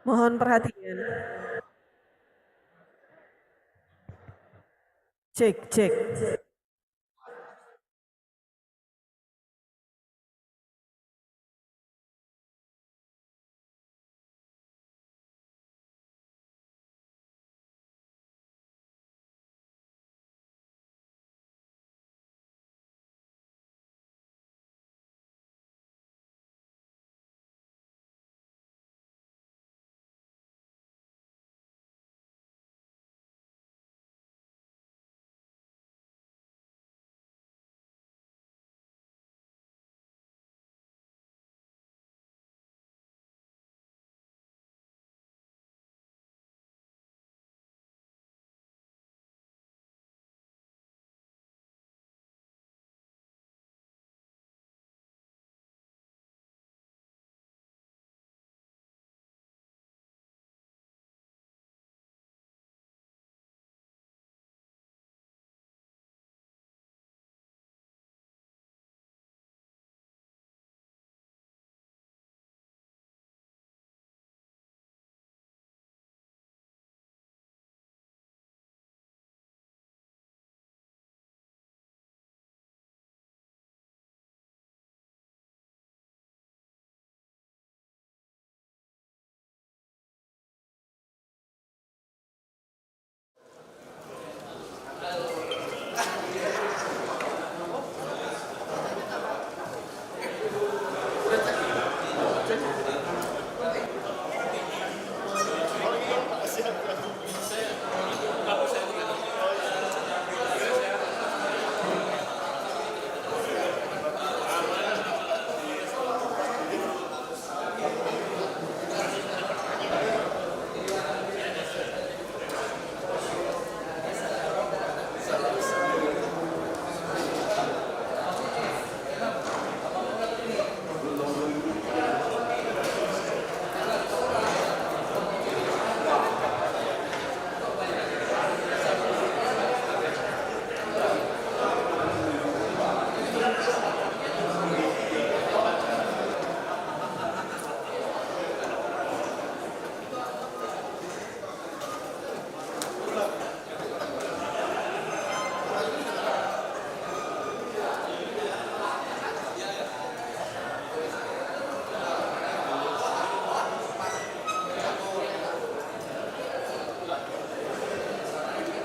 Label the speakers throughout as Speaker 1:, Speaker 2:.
Speaker 1: Mohon perhatian. Cek, cek.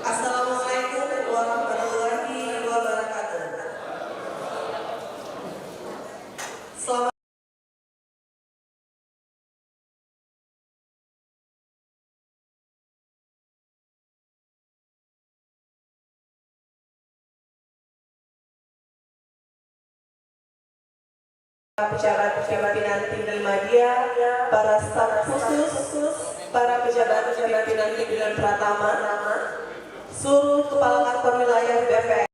Speaker 2: Assalamualaikum warahmatullahi wabarakatuh. Selamat pejabat pimpinan tinggi media, para staf khusus, para pejabat pimpinan pimpinan Pratama, seluruh kepala kantor wilayah BPN.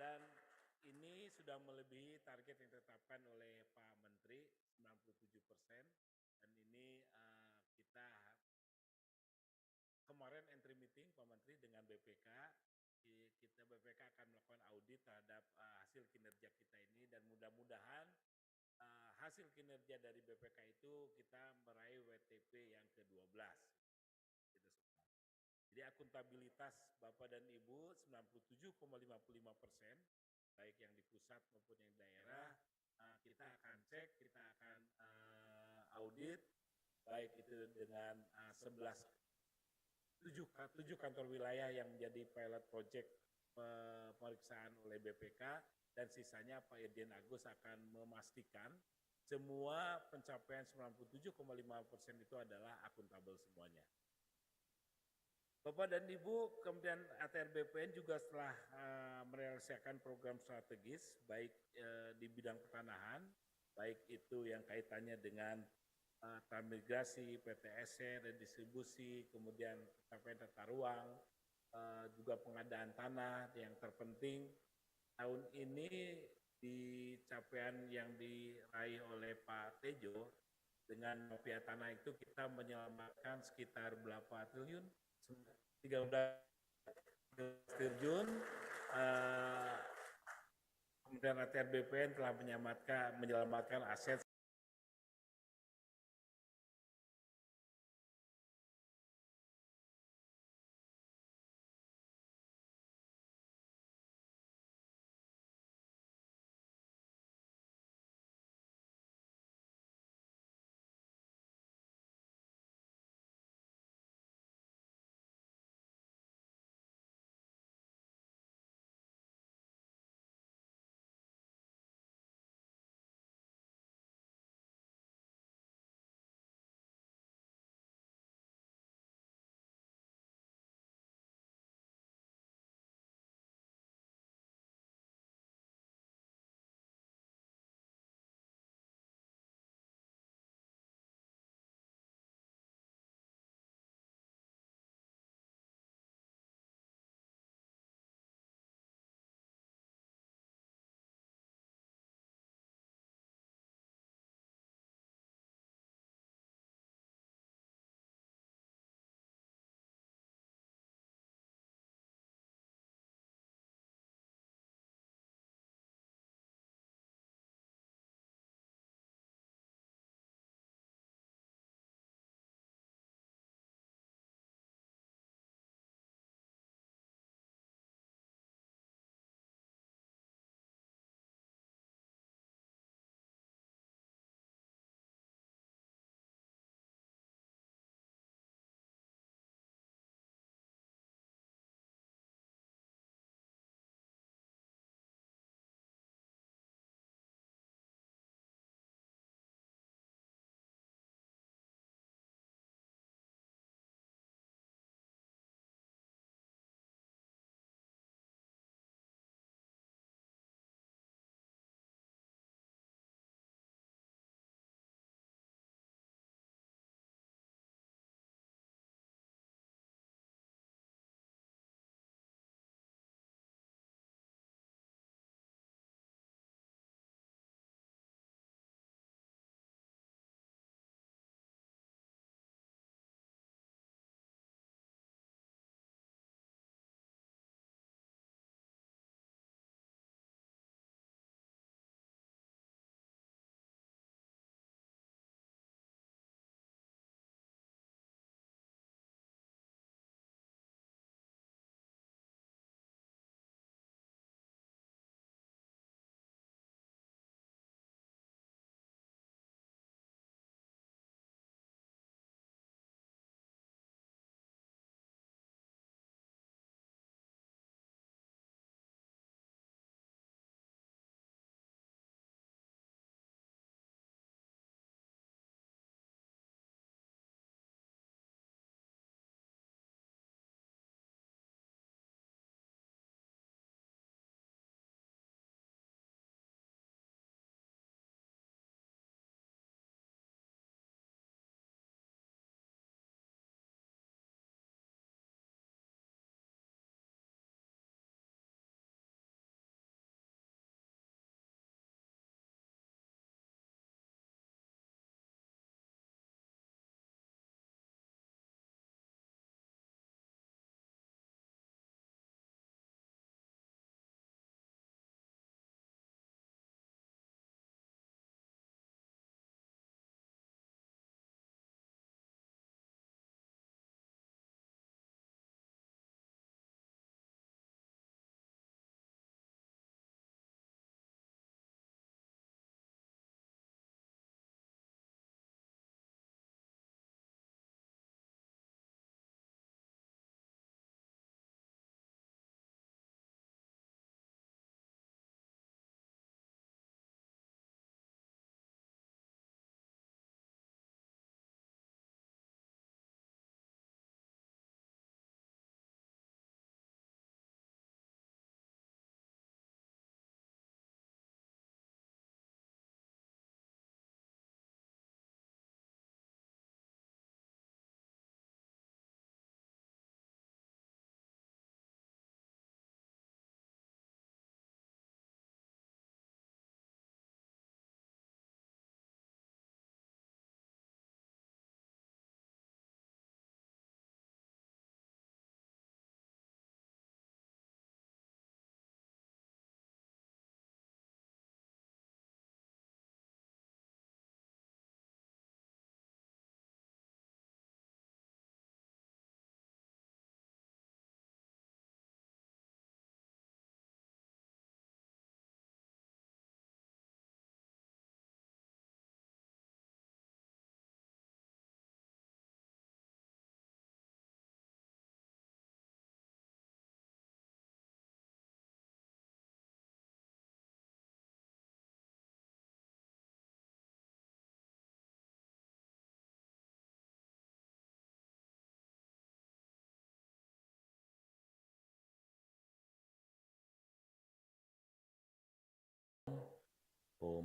Speaker 1: Dan ini sudah melebihi target yang ditetapkan oleh Pak Menteri 97%. Dan ini kita kemarin entry meeting Pak Menteri dengan BPK, kita BPK akan melakukan audit terhadap hasil kinerja kita ini dan mudah-mudahan hasil kinerja dari BPK itu kita meraih WTP yang ke-12. Jadi akuntabilitas Bapak dan Ibu 97,55%, baik yang di pusat maupun yang di daerah, kita akan cek, kita akan audit, baik itu dengan 7 kantor wilayah yang menjadi pilot project pemeriksaan oleh BPK, dan sisanya Pak Irjen Agus akan memastikan semua pencapaian 97,5% itu adalah akuntabel semuanya. Bapak dan Ibu, kemudian ATR BPN juga setelah merealisasikan program strategis, baik di bidang pertanahan, baik itu yang kaitannya dengan transmigrasi, PTSC, redistribusi, kemudian pencapaian tata ruang, juga pengadaan tanah. Yang terpenting tahun ini di capaian yang diraih oleh Pak Tejo dengan mafia tanah itu kita menyelamatkan sekitar berapa triliun? 13 triliun. Kemudian ATR BPN telah menyelamatkan aset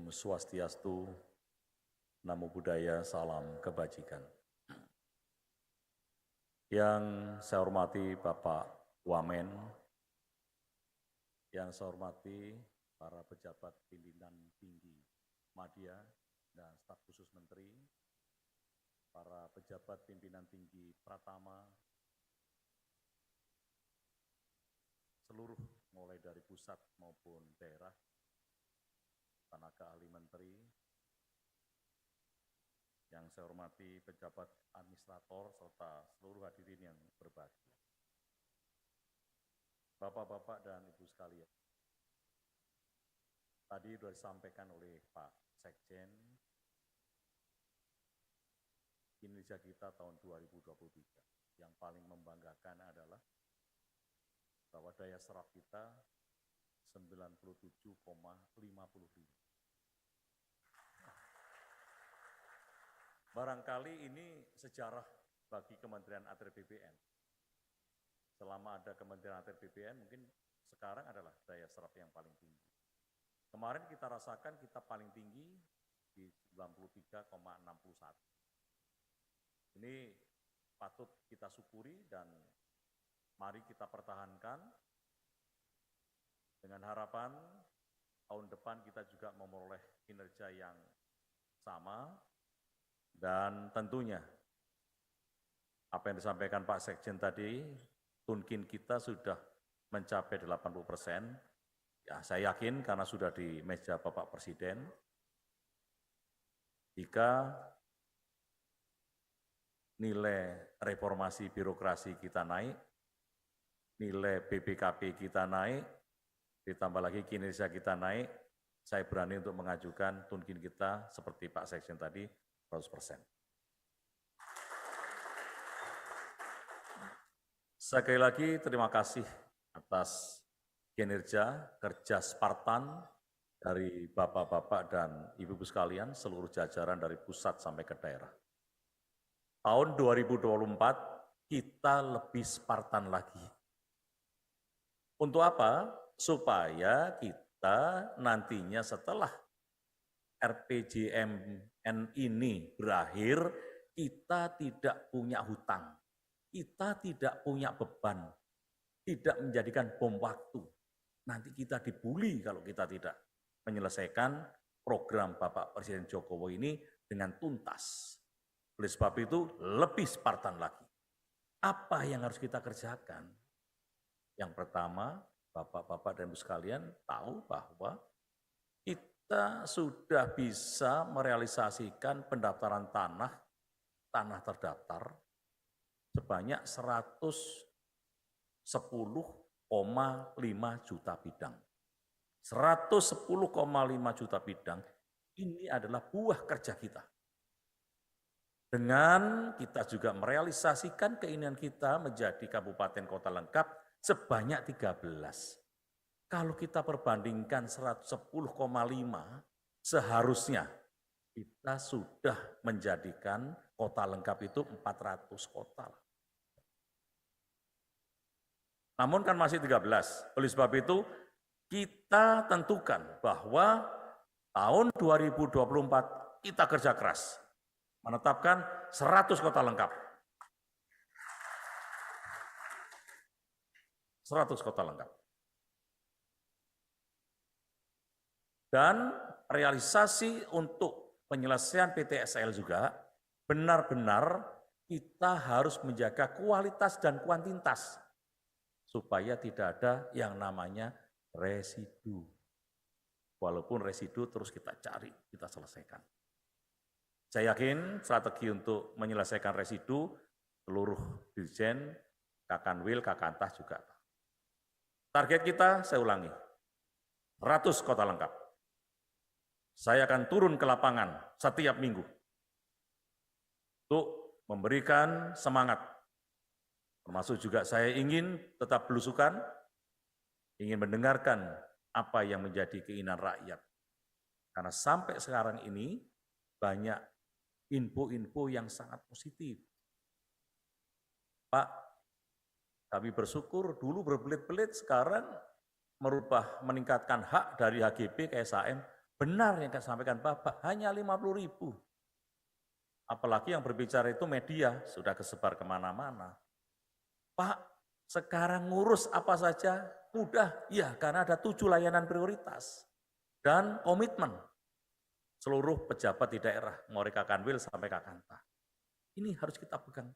Speaker 3: Om Swastiastu, Namo Buddhaya, salam kebajikan. Yang saya hormati Bapak Wamen, yang saya hormati para pejabat pimpinan tinggi Madya dan staf khusus menteri, para pejabat pimpinan tinggi Pratama, seluruh mulai dari pusat maupun daerah, tenaga ahli menteri, yang saya hormati pejabat administrator serta seluruh hadirin yang berbahagia. Bapak-bapak dan Ibu sekalian, tadi sudah disampaikan oleh Pak Sekjen, kinerja kita tahun 2023 yang paling membanggakan adalah bahwa daya serap kita 97,55. Barangkali ini sejarah bagi Kementerian ATR BPN. Selama ada Kementerian ATR BPN, mungkin sekarang adalah daya serap yang paling tinggi. Kemarin kita rasakan kita paling tinggi di 93,61. Ini patut kita syukuri dan mari kita pertahankan dengan harapan tahun depan kita juga memperoleh kinerja yang sama dan tentunya apa yang disampaikan Pak Sekjen tadi, tunkin kita sudah mencapai 80%. Ya, saya yakin karena sudah di meja Bapak Presiden, jika nilai reformasi birokrasi kita naik, nilai BPKP kita naik, ditambah lagi kinerja kita naik, saya berani untuk mengajukan tunkin kita seperti Pak Sekjen tadi, 100%. Sekali lagi terima kasih atas kinerja, kerja Spartan dari Bapak-Bapak dan Ibu-Ibu sekalian, seluruh jajaran dari pusat sampai ke daerah. Tahun 2024 kita lebih Spartan lagi. Untuk apa? Supaya kita nantinya setelah RPJMN ini berakhir, kita tidak punya hutang. Kita tidak punya beban, tidak menjadikan bom waktu. Nanti kita dibully kalau kita tidak menyelesaikan program Bapak Presiden Jokowi ini dengan tuntas. Oleh sebab itu lebih Spartan lagi. Apa yang harus kita kerjakan? Yang pertama, Bapak-bapak dan Ibu sekalian tahu bahwa kita sudah bisa merealisasikan pendaftaran tanah terdaftar sebanyak 110,5 juta bidang. 110,5 juta bidang ini adalah buah kerja kita. Dengan kita juga merealisasikan keinginan kita menjadi kabupaten kota lengkap sebanyak 13. Kalau kita perbandingkan 110,5, seharusnya kita sudah menjadikan kota lengkap itu 400 kota. Namun kan masih 13. Oleh sebab itu kita tentukan bahwa tahun 2024 kita kerja keras. Menetapkan 100 kota lengkap. 100 kota lengkap. Dan realisasi untuk penyelesaian PTSL juga benar-benar kita harus menjaga kualitas dan kuantitas supaya tidak ada yang namanya residu. Walaupun residu terus kita cari, kita selesaikan. Saya yakin strategi untuk menyelesaikan residu seluruh dirjen, Kakanwil, Kakantas juga. Target kita, saya ulangi, 100 kota lengkap. Saya akan turun ke lapangan setiap minggu untuk memberikan semangat. Termasuk juga saya ingin tetap belusukan, ingin mendengarkan apa yang menjadi keinginan rakyat. Karena sampai sekarang ini banyak info-info yang sangat positif. Pak, kami bersyukur dulu berbelit-belit, sekarang meningkatkan hak dari HGB ke SHM, Benar yang sampaikan Bapak, hanya 50.000. Apalagi yang berbicara itu media, sudah kesebar kemana-mana. Pak, sekarang ngurus apa saja mudah, ya karena ada 7 layanan prioritas dan komitmen seluruh pejabat di daerah, mulai Kakanwil sampai Kakanta. Ini harus kita pegang.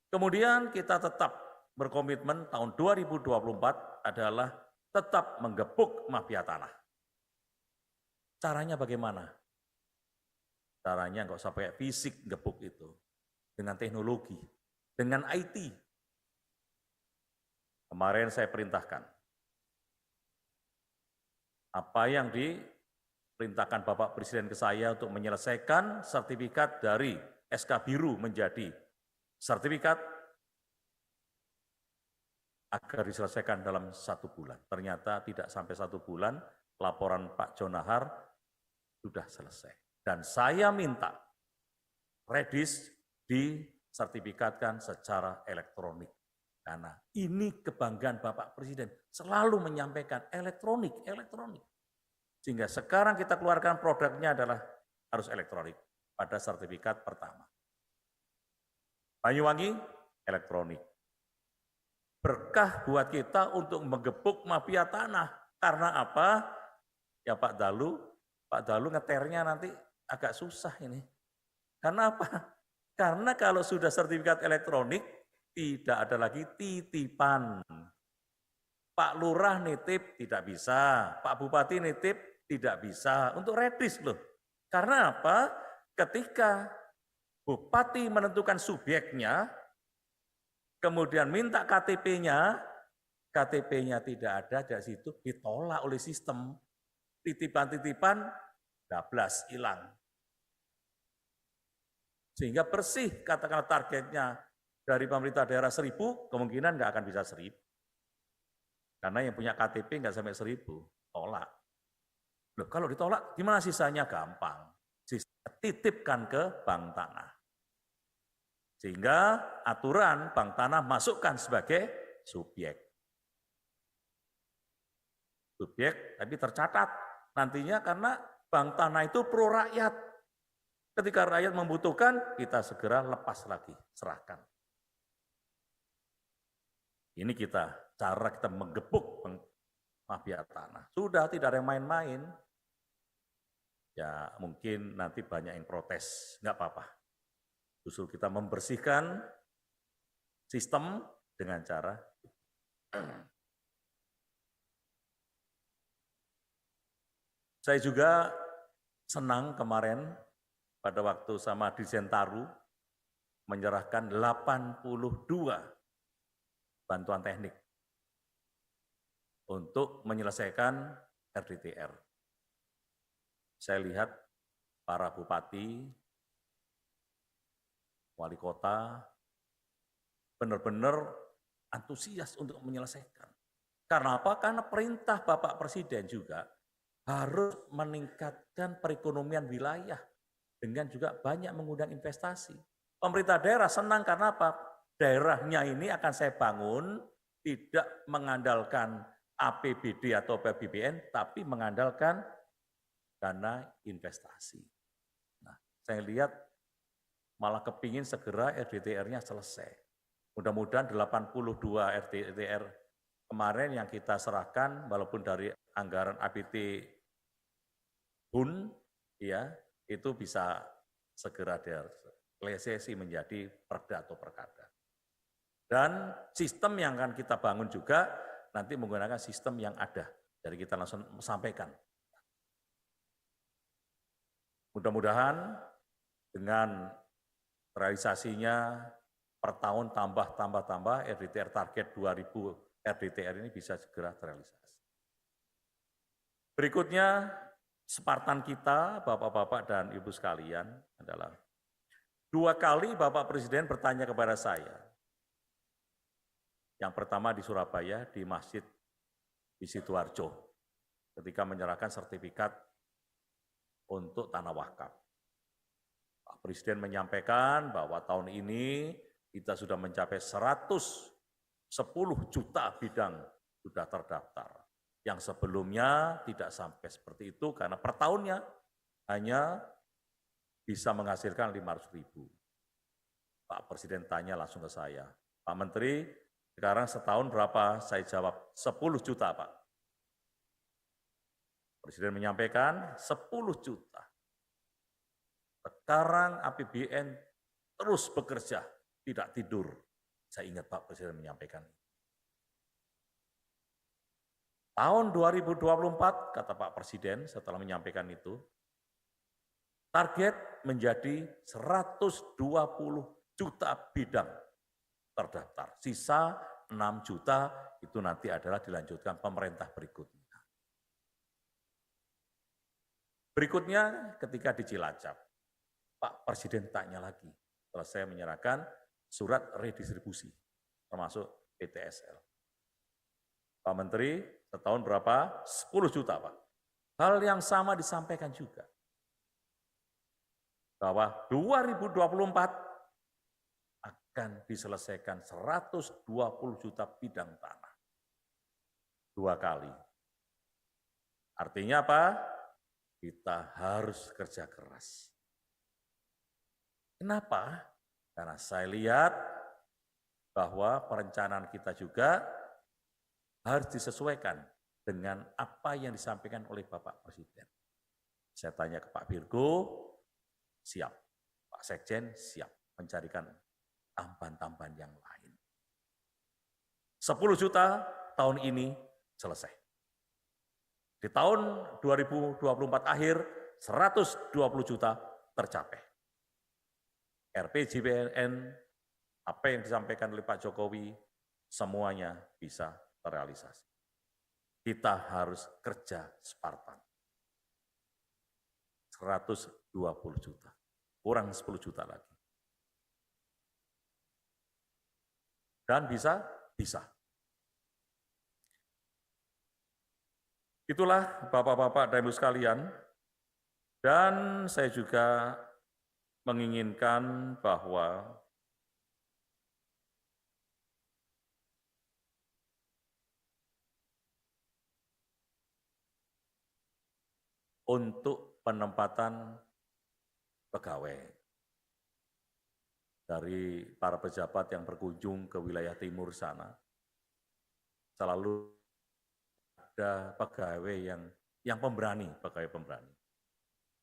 Speaker 3: Kemudian kita tetap berkomitmen tahun 2024 adalah tetap menggebuk mafia tanah. Caranya bagaimana? Caranya nggak usah pakai fisik gebuk itu, dengan teknologi, dengan IT. Kemarin saya perintahkan, apa yang diperintahkan Bapak Presiden ke saya untuk menyelesaikan sertifikat dari SK Biru menjadi sertifikat agar diselesaikan dalam 1 bulan. Ternyata tidak sampai 1 bulan, laporan Pak Jonahar sudah selesai. Dan saya minta Redis disertifikatkan secara elektronik. Karena ini kebanggaan Bapak Presiden, selalu menyampaikan elektronik. Sehingga sekarang kita keluarkan produknya adalah harus elektronik pada sertifikat pertama. Banyuwangi, elektronik. Berkah buat kita untuk menggebuk mafia tanah. Karena apa? Ya Pak Dalu ngeternya nanti agak susah ini. Karena apa? Karena kalau sudah sertifikat elektronik, tidak ada lagi titipan. Pak Lurah nitip tidak bisa, Pak Bupati nitip tidak bisa, untuk Redis loh. Karena apa? Ketika Bupati menentukan subjeknya, kemudian minta KTP-nya, KTP-nya tidak ada dari situ, ditolak oleh sistem. Titipan-titipan, 12 hilang. Sehingga bersih, katakanlah targetnya dari pemerintah daerah 1.000, kemungkinan nggak akan bisa 1.000. Karena yang punya KTP nggak sampai 1.000, tolak. Loh, kalau ditolak, gimana sisanya? Gampang. Sisanya titipkan ke bank tanah. Sehingga aturan bank tanah masukkan sebagai subjek. Subjek, tapi tercatat. Nantinya karena bank tanah itu pro rakyat. Ketika rakyat membutuhkan, kita segera lepas lagi, serahkan. Ini cara kita menggebuk mafia tanah. Sudah tidak ada yang main-main. Ya mungkin nanti banyak yang protes, nggak apa-apa. Justru kita membersihkan sistem dengan cara saya juga senang kemarin pada waktu sama Dirjen Taru menyerahkan 82 bantuan teknik untuk menyelesaikan RDTR. Saya lihat para bupati, wali kota benar-benar antusias untuk menyelesaikan. Karena apa? Karena perintah Bapak Presiden juga harus meningkatkan perekonomian wilayah dengan juga banyak mengundang investasi. Pemerintah daerah senang karena apa? Daerahnya ini akan saya bangun tidak mengandalkan APBD atau APBN, tapi mengandalkan dana investasi. Nah, saya lihat malah kepingin segera RDTR-nya selesai. Mudah-mudahan 82 RDTR kemarin yang kita serahkan, walaupun dari anggaran APT BUN, ya itu bisa segera direalisasi menjadi perda atau perkada. Dan sistem yang akan kita bangun juga nanti menggunakan sistem yang ada. Jadi kita langsung sampaikan. Mudah-mudahan dengan realisasinya per tahun tambah RDTR target 2000 RDTR ini bisa segera terrealisasi. Berikutnya, Spartan kita, Bapak-Bapak dan Ibu sekalian adalah 2 kali Bapak Presiden bertanya kepada saya. Yang pertama di Surabaya, di Masjid di Sidoarjo, ketika menyerahkan sertifikat untuk tanah wakaf. Pak Presiden menyampaikan bahwa tahun ini kita sudah mencapai 110 juta bidang sudah terdaftar. Yang sebelumnya tidak sampai seperti itu karena per tahunnya hanya bisa menghasilkan 500.000. Pak Presiden tanya langsung ke saya, Pak Menteri, sekarang setahun berapa? Saya jawab 10 juta, Pak. Presiden menyampaikan 10 juta. Sekarang APBN terus bekerja, tidak tidur. Saya ingat Pak Presiden menyampaikan. Tahun 2024, kata Pak Presiden setelah menyampaikan itu, target menjadi 120 juta bidang terdaftar. Sisa 6 juta itu nanti adalah dilanjutkan pemerintah berikutnya. Berikutnya ketika di Cilacap, Pak Presiden tanya lagi, setelah saya menyerahkan surat redistribusi, termasuk PTSL. Pak Menteri, setahun berapa? 10 juta, Pak. Hal yang sama disampaikan juga. Bahwa 2024 akan diselesaikan 120 juta bidang tanah. 2 kali. Artinya apa? Kita harus kerja keras. Kenapa? Karena saya lihat bahwa perencanaan kita juga harus disesuaikan dengan apa yang disampaikan oleh Bapak Presiden. Saya tanya ke Pak Virgo, siap. Pak Sekjen, siap mencarikan tambahan-tambahan yang lain. 10 juta tahun ini selesai. Di tahun 2024 akhir, 120 juta tercapai. RPJMN, apa yang disampaikan oleh Pak Jokowi, semuanya bisa terrealisasi. Kita harus kerja Spartan. 120 juta, kurang 10 juta lagi. Dan bisa. Itulah Bapak-Bapak dan Ibu sekalian, dan saya juga menginginkan bahwa untuk penempatan pegawai dari para pejabat yang berkunjung ke wilayah timur sana, selalu ada pegawai yang pemberani, pegawai pemberani.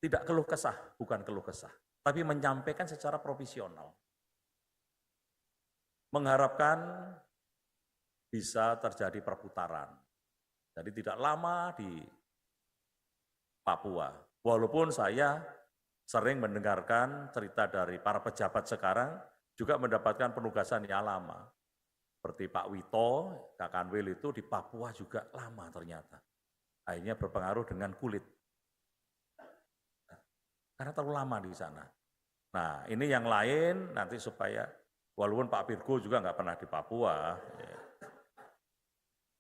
Speaker 3: Tidak keluh kesah, bukan keluh kesah, tapi menyampaikan secara profesional. Mengharapkan bisa terjadi perputaran. Jadi tidak lama di Papua. Walaupun saya sering mendengarkan cerita dari para pejabat sekarang, juga mendapatkan penugasan yang lama. Seperti Pak Wito, Kak Kanwil itu di Papua juga lama ternyata. Akhirnya berpengaruh dengan kulit. Karena terlalu lama di sana. Nah, ini yang lain nanti supaya, walaupun Pak Virgo juga nggak pernah di Papua.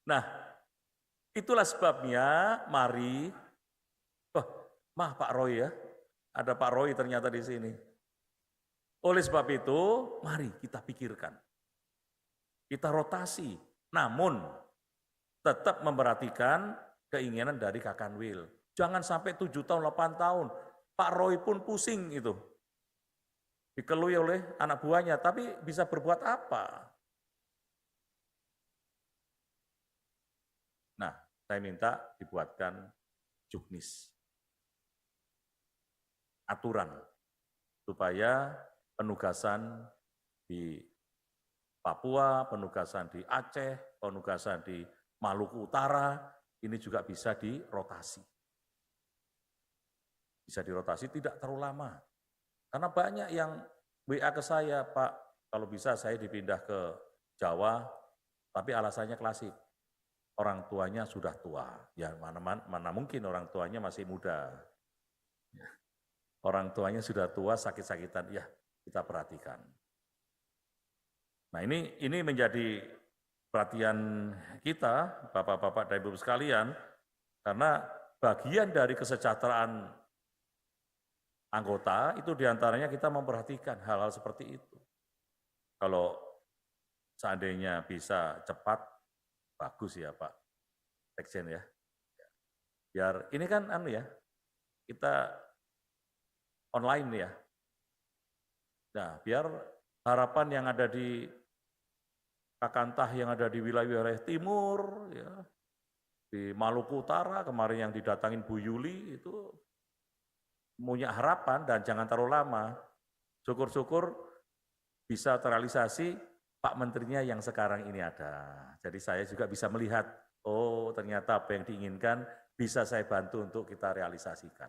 Speaker 3: Nah, itulah sebabnya mari, Pak Roy ya, ada Pak Roy ternyata di sini. Oleh sebab itu, mari kita pikirkan. Kita rotasi, namun tetap memperhatikan keinginan dari Kak Kanwil. Jangan sampai 7 tahun, 8 tahun. Pak Roy pun pusing itu. Dikelui oleh anak buahnya, tapi bisa berbuat apa? Nah, saya minta dibuatkan juknis. Aturan, supaya penugasan di Papua, penugasan di Aceh, penugasan di Maluku Utara, ini juga bisa dirotasi. Bisa dirotasi tidak terlalu lama. Karena banyak yang WA ke saya, Pak, kalau bisa saya dipindah ke Jawa, tapi alasannya klasik. Orang tuanya sudah tua. Ya mana mungkin orang tuanya masih muda. Orang tuanya sudah tua, sakit-sakitan, ya kita perhatikan. Nah ini menjadi perhatian kita, Bapak-Bapak dan Ibu sekalian, karena bagian dari kesejahteraan anggota itu diantaranya kita memperhatikan hal-hal seperti itu. Kalau seandainya bisa cepat, bagus ya Pak Sekjen ya. Biar ini kan kita online ya. Nah, biar harapan yang ada di Kakantah yang ada di wilayah timur, ya, di Maluku Utara kemarin yang didatangin Bu Yuli itu punya harapan dan jangan terlalu lama. Syukur-syukur bisa terrealisasi Pak Menterinya yang sekarang ini ada. Jadi saya juga bisa melihat, oh ternyata apa yang diinginkan bisa saya bantu untuk kita realisasikan.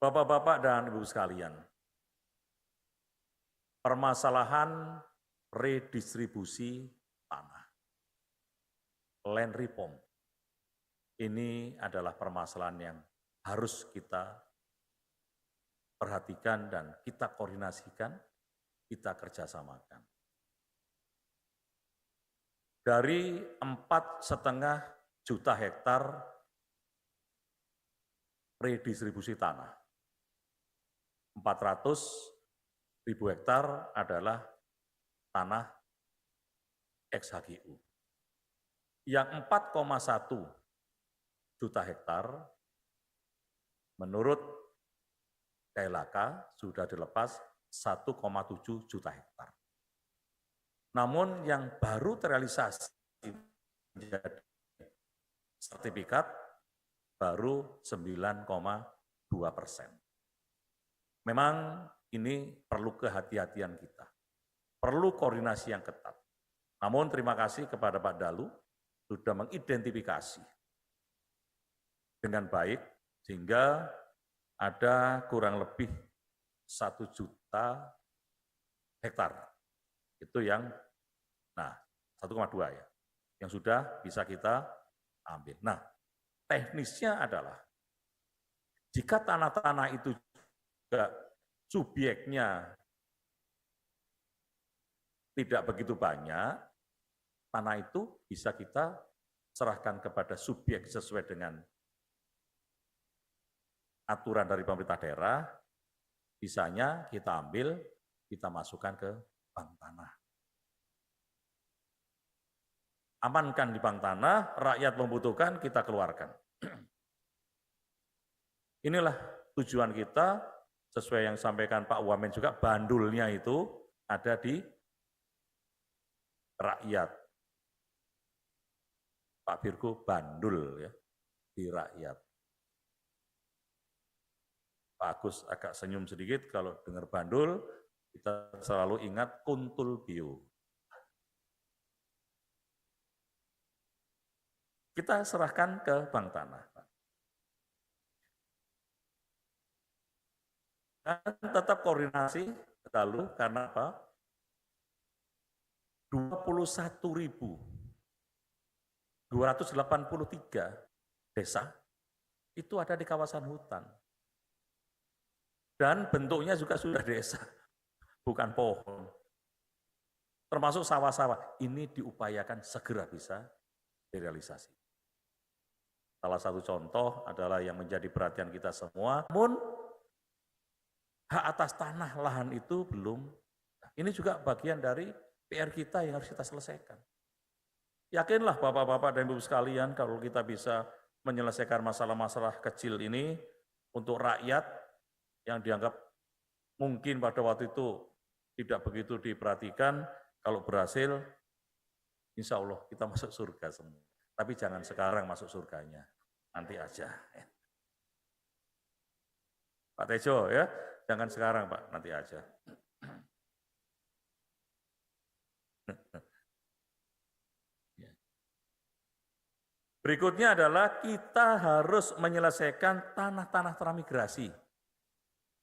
Speaker 3: Bapak-bapak dan Ibu sekalian, permasalahan redistribusi tanah, land reform, ini adalah permasalahan yang harus kita perhatikan dan kita koordinasikan, kita kerjasamakan. Dari 4,5 juta hektar redistribusi tanah, 400.000 hektar adalah tanah ex-HGU. Yang 4,1 juta hektar menurut KLHK sudah dilepas 1,7 juta hektar. Namun yang baru terrealisasi menjadi sertifikat baru 9,2%. Memang ini perlu kehati-hatian kita, perlu koordinasi yang ketat. Namun terima kasih kepada Pak Dalu sudah mengidentifikasi dengan baik sehingga ada kurang lebih 1 juta hektar. Itu yang 1,2 ya, yang sudah bisa kita ambil. Nah, teknisnya adalah jika tanah-tanah itu juga subyeknya tidak begitu banyak, tanah itu bisa kita serahkan kepada subyek sesuai dengan aturan dari pemerintah daerah, sisanya kita ambil, kita masukkan ke bank tanah. Amankan di bank tanah, rakyat membutuhkan, kita keluarkan. Inilah tujuan kita, sesuai yang disampaikan Pak Wamen juga, bandulnya itu ada di rakyat. Pak Virgo bandul ya, di rakyat. Pak Agus agak senyum sedikit kalau dengar bandul, kita selalu ingat kuntul bio. Kita serahkan ke bank tanah. Dan tetap koordinasi lalu karena apa? 21.283 desa itu ada di kawasan hutan. Dan bentuknya juga sudah desa, bukan pohon. Termasuk sawah-sawah, ini diupayakan segera bisa direalisasi. Salah satu contoh adalah yang menjadi perhatian kita semua, namun hak atas tanah lahan itu belum. Ini juga bagian dari PR kita yang harus kita selesaikan. Yakinlah Bapak-Bapak dan Ibu sekalian kalau kita bisa menyelesaikan masalah-masalah kecil ini untuk rakyat yang dianggap mungkin pada waktu itu tidak begitu diperhatikan, kalau berhasil, insya Allah kita masuk surga semua. Tapi jangan sekarang masuk surganya, nanti aja. Pak Tejo ya, jangan sekarang Pak, nanti aja. Berikutnya adalah kita harus menyelesaikan tanah-tanah transmigrasi.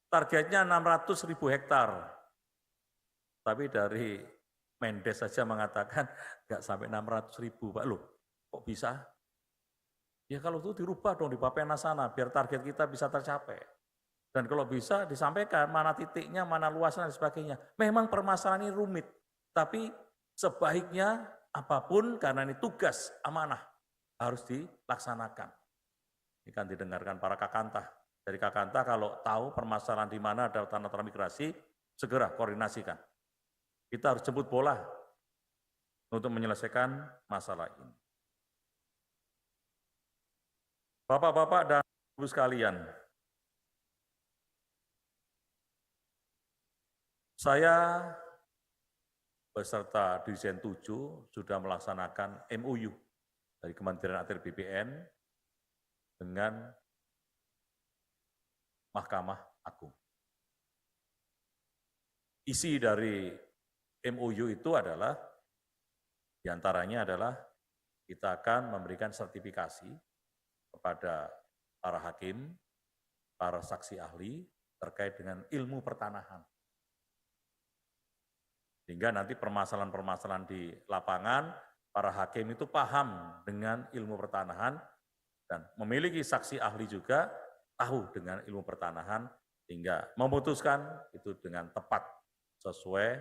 Speaker 3: Targetnya 600.000 hektar. Tapi dari Mendes saja mengatakan nggak sampai 600.000 Pak. Loh, kok bisa? Ya kalau itu dirubah dong di Bappenas sana, biar target kita bisa tercapai. Dan kalau bisa disampaikan mana titiknya, mana luasnya dan sebagainya. Memang permasalahan ini rumit, tapi sebaiknya apapun karena ini tugas amanah harus dilaksanakan. Ini kan didengarkan para kakantah. Dari kakantah kalau tahu permasalahan di mana ada tanah transmigrasi, segera koordinasikan. Kita harus jemput bola. untuk menyelesaikan masalah ini. Bapak-bapak dan Ibu sekalian, saya beserta Dirjen 7 sudah melaksanakan MOU dari Kementerian ATR BPN dengan Mahkamah Agung. Isi dari MOU itu adalah, diantaranya adalah kita akan memberikan sertifikasi kepada para hakim, para saksi ahli terkait dengan ilmu pertanahan. Sehingga nanti permasalahan-permasalahan di lapangan, para hakim itu paham dengan ilmu pertanahan dan memiliki saksi ahli juga tahu dengan ilmu pertanahan, sehingga memutuskan itu dengan tepat sesuai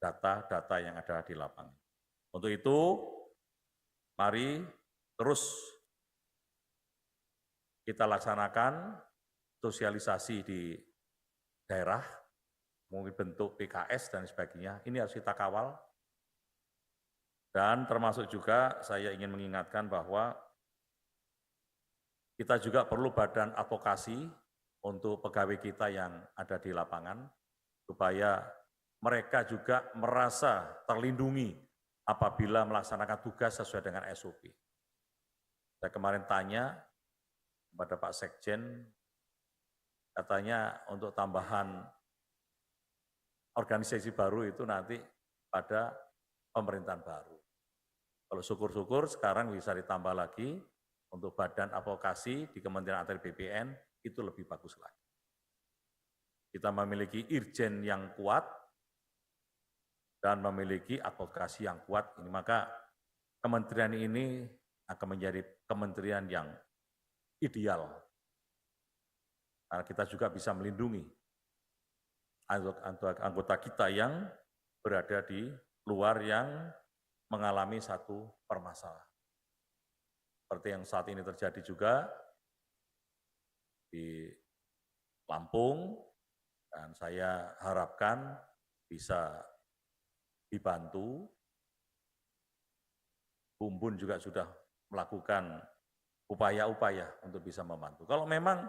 Speaker 3: data-data yang ada di lapangan. Untuk itu, mari terus kita laksanakan sosialisasi di daerah, mungkin bentuk PKS dan sebagainya, ini harus kita kawal. Dan termasuk juga saya ingin mengingatkan bahwa kita juga perlu badan advokasi untuk pegawai kita yang ada di lapangan, supaya mereka juga merasa terlindungi apabila melaksanakan tugas sesuai dengan SOP. Saya kemarin tanya kepada Pak Sekjen, katanya untuk tambahan organisasi baru itu nanti pada pemerintahan baru. Kalau syukur-syukur sekarang bisa ditambah lagi untuk badan advokasi di Kementerian ATR BPN, itu lebih bagus lagi. Kita memiliki irjen yang kuat dan memiliki advokasi yang kuat, maka kementerian ini akan menjadi kementerian yang ideal. Karena kita juga bisa melindungi anggota kita yang berada di luar yang mengalami satu permasalahan. Seperti yang saat ini terjadi juga di Lampung, dan saya harapkan bisa dibantu. Bumbun juga sudah melakukan upaya-upaya untuk bisa membantu. Kalau memang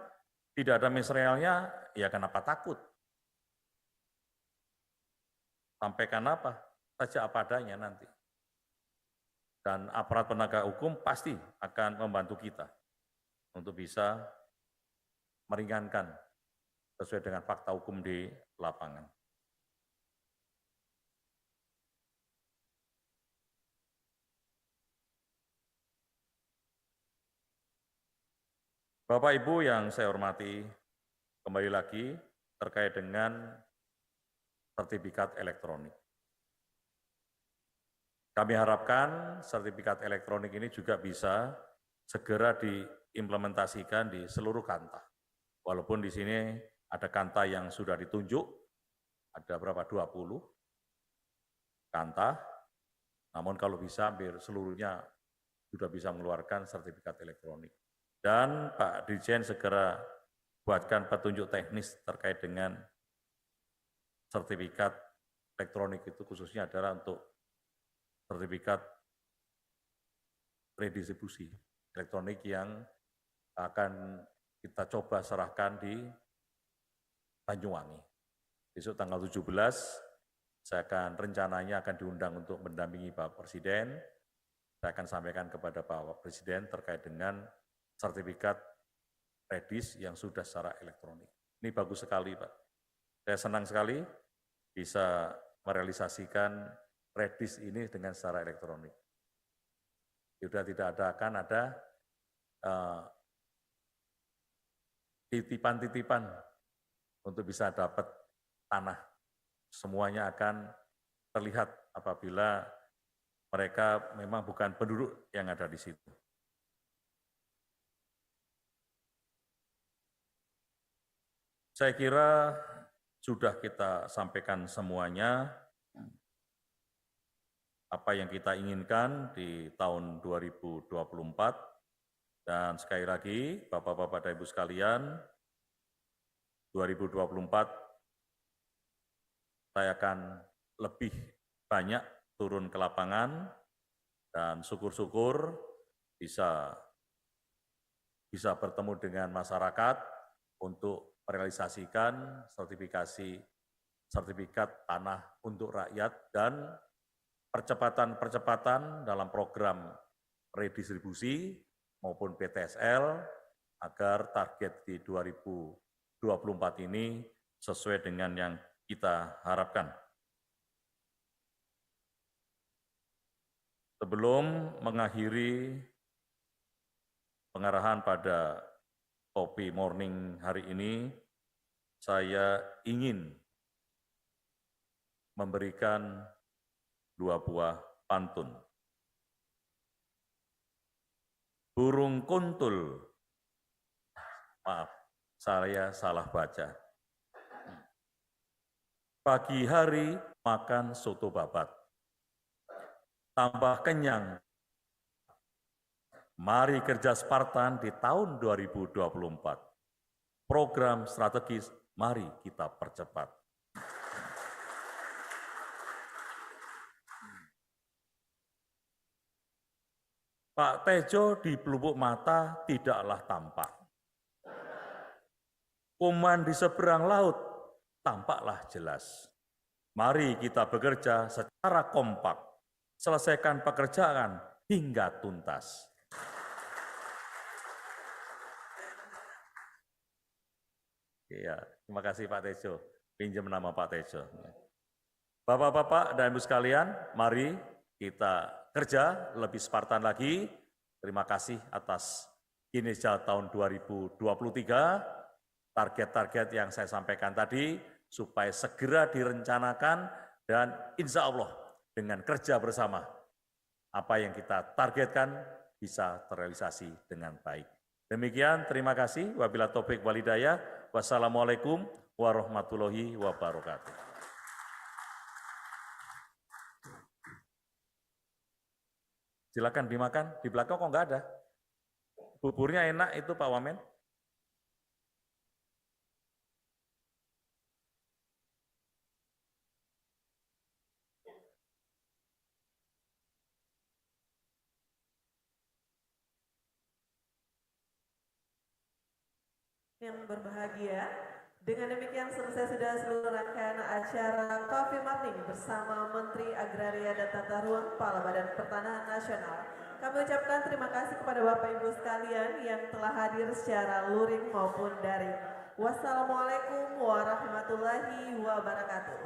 Speaker 3: tidak ada materialnya, ya kenapa takut? Sampaikan apa saja apa adanya nanti. Dan aparat penegak hukum pasti akan membantu kita untuk bisa meringankan sesuai dengan fakta hukum di lapangan. Bapak Ibu yang saya hormati, kembali lagi terkait dengan sertifikat elektronik. Kami harapkan sertifikat elektronik ini juga bisa segera diimplementasikan di seluruh kanta. Walaupun di sini ada kanta yang sudah ditunjuk, ada berapa 20 kanta, namun kalau bisa hampir seluruhnya sudah bisa mengeluarkan sertifikat elektronik. Dan Pak Dirjen segera buatkan petunjuk teknis terkait dengan sertifikat elektronik itu, khususnya adalah untuk sertifikat redistribusi elektronik yang akan kita coba serahkan di Banyuwangi. Besok tanggal 17, saya akan rencananya akan diundang untuk mendampingi Bapak Presiden. Saya akan sampaikan kepada Bapak Presiden terkait dengan sertifikat redis yang sudah secara elektronik. Ini bagus sekali, Pak. Saya senang sekali bisa merealisasikan redis ini dengan secara elektronik. Sudah tidak akan ada titipan-titipan untuk bisa dapat tanah. Semuanya akan terlihat apabila mereka memang bukan penduduk yang ada di situ. Saya kira sudah kita sampaikan semuanya apa yang kita inginkan di tahun 2024, dan sekali lagi Bapak-Bapak dan Ibu sekalian, 2024 saya akan lebih banyak turun ke lapangan dan syukur-syukur bisa bertemu dengan masyarakat untuk merealisasikan sertifikat tanah untuk rakyat dan percepatan dalam program redistribusi maupun PTSL agar target di 2024 ini sesuai dengan yang kita harapkan. Sebelum mengakhiri pengarahan pada kopi morning hari ini, saya ingin memberikan 2 buah pantun. Burung kuntul, maaf, saya salah baca. Pagi hari makan soto babat, tambah kenyang. Mari kerja Spartan di tahun 2024. Program strategis, mari kita percepat. Pak Tejo di pelupuk mata tidaklah tampak. Kuman di seberang laut tampaklah jelas. Mari kita bekerja secara kompak, selesaikan pekerjaan hingga tuntas. Ya, terima kasih Pak Tejo. Pinjam nama Pak Tejo. Bapak-bapak dan Ibu sekalian, mari kita kerja lebih Spartan lagi. Terima kasih atas kinerja tahun 2023, target-target yang saya sampaikan tadi, supaya segera direncanakan dan insya Allah dengan kerja bersama, apa yang kita targetkan bisa terrealisasi dengan baik. Demikian, terima kasih. Wabillahi taufiq wal hidayah. Wassalamualaikum warahmatullahi wabarakatuh. Silakan dimakan, di belakang kok nggak ada. Buburnya enak itu Pak Wamen.
Speaker 2: Yang berbahagia, dengan demikian selesai sudah seluruh rangkaian acara Coffee Morning bersama Menteri Agraria dan Tata Ruang Kepala Badan Pertanahan Nasional. Kami ucapkan terima kasih kepada Bapak Ibu sekalian yang telah hadir secara luring maupun daring. Wassalamualaikum warahmatullahi wabarakatuh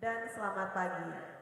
Speaker 2: dan selamat pagi.